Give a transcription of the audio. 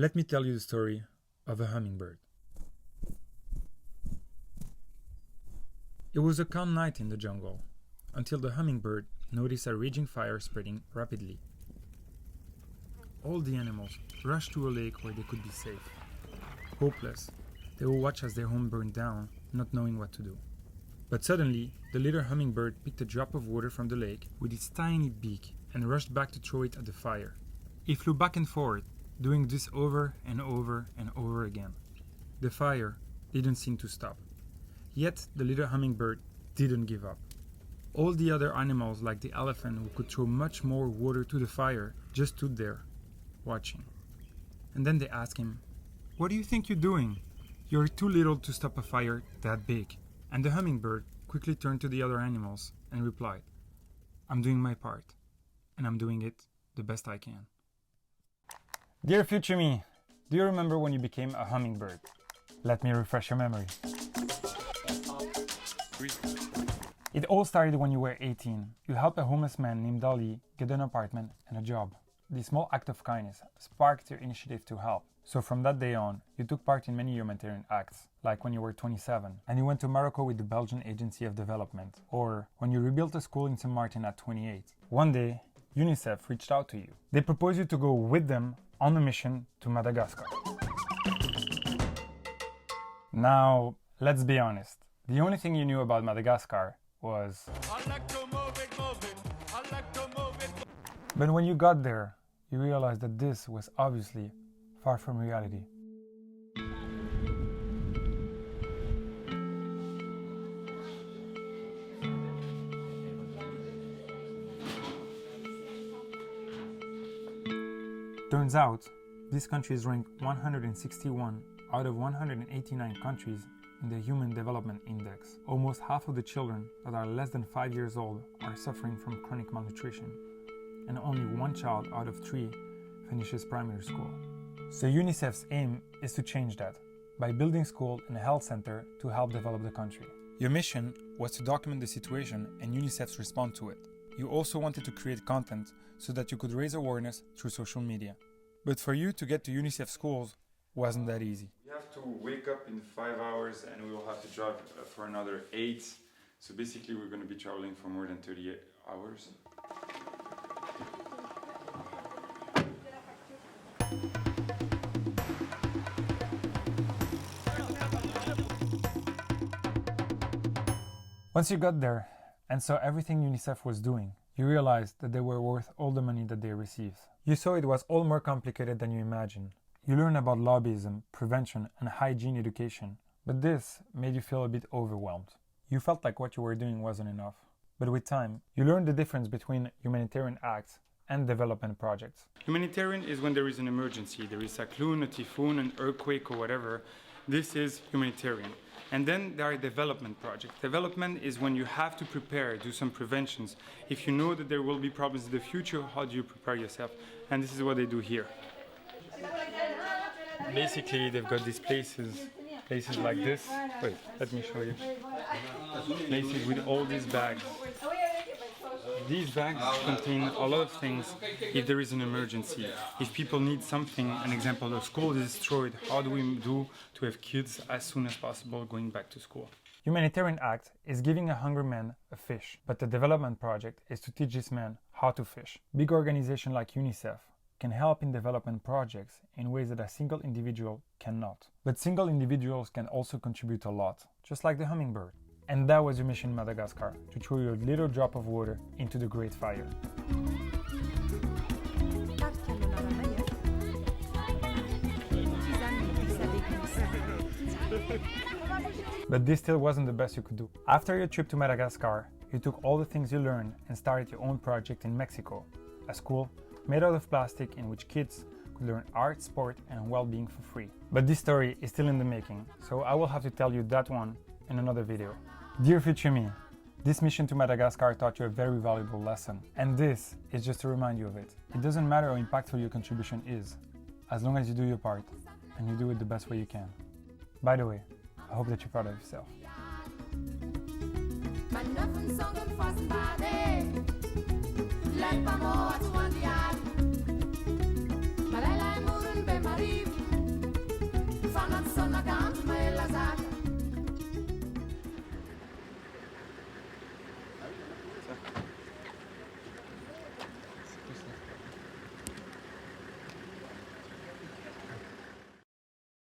Let me tell you the story of a hummingbird. It was a calm night in the jungle, until the hummingbird noticed a raging fire spreading rapidly. All the animals rushed to a lake where they could be safe. Hopeless, they would watch as their home burned down, not knowing what to do. But suddenly, the little hummingbird picked a drop of water from the lake with its tiny beak and rushed back to throw it at the fire. It flew back and forth, doing this over and over and over again. The fire didn't seem to stop. Yet the little hummingbird didn't give up. All the other animals, like the elephant who could throw much more water to the fire, just stood there, watching. And then they asked him, "What do you think you're doing? You're too little to stop a fire that big." And the hummingbird quickly turned to the other animals and replied, "I'm doing my part, and I'm doing it the best I can." Dear future me, do you remember when you became a hummingbird? Let me refresh your memory. It all started when you were 18. You helped a homeless man named Ali get an apartment and a job. This small act of kindness sparked your initiative to help. So from that day on, you took part in many humanitarian acts, like when you were 27 and you went to Morocco with the Belgian Agency of Development, or when you rebuilt a school in St. Martin at 28. One day, UNICEF reached out to you. They proposed you to go with them on a mission to Madagascar. Now, let's be honest. The only thing you knew about Madagascar was... But when you got there, you realized that this was obviously far from reality. Turns out, this country is ranked 161 out of 189 countries in the Human Development Index. Almost half of the children that are less than 5 years old are suffering from chronic malnutrition, and only 1 child out of 3 finishes primary school. So UNICEF's aim is to change that by building schools and a health center to help develop the country. Your mission was to document the situation and UNICEF's response to it. You also wanted to create content so that you could raise awareness through social media. But for you to get to UNICEF schools wasn't that easy. We have to wake up in 5 hours and we will have to drive for another 8. So basically we're going to be traveling for more than 30 hours. Once you got there and saw everything UNICEF was doing, you realized that they were worth all the money that they received. You saw it was all more complicated than you imagined. You learned about lobbyism, prevention, and hygiene education, but this made you feel a bit overwhelmed. You felt like what you were doing wasn't enough. But with time, you learned the difference between humanitarian acts and development projects. Humanitarian is when there is an emergency. There is a cyclone, a typhoon, an earthquake, or whatever. This is humanitarian. And then there are development projects. Development is when you have to prepare, do some preventions. If you know that there will be problems in the future, how do you prepare yourself? And this is what they do here. Basically, they've got these places like this. Wait, let me show you. Places with all these bags. These bags contain a lot of things if there is an emergency. If people need something, an example, a school is destroyed, how do we do to have kids as soon as possible going back to school? Humanitarian act is giving a hungry man a fish, but the development project is to teach this man how to fish. Big organizations like UNICEF can help in development projects in ways that a single individual cannot. But single individuals can also contribute a lot, just like the hummingbird. And that was your mission in Madagascar, to throw your little drop of water into the great fire. But this still wasn't the best you could do. After your trip to Madagascar, you took all the things you learned and started your own project in Mexico, a school made out of plastic in which kids could learn art, sport, and well-being for free. But this story is still in the making, so I will have to tell you that one in another video. Dear future me, this mission to Madagascar taught you a very valuable lesson, and this is just to remind you of it. It doesn't matter how impactful your contribution is, as long as you do your part, and you do it the best way you can. By the way, I hope that you're proud of yourself. Man, nothing so good for somebody. Let my more to one the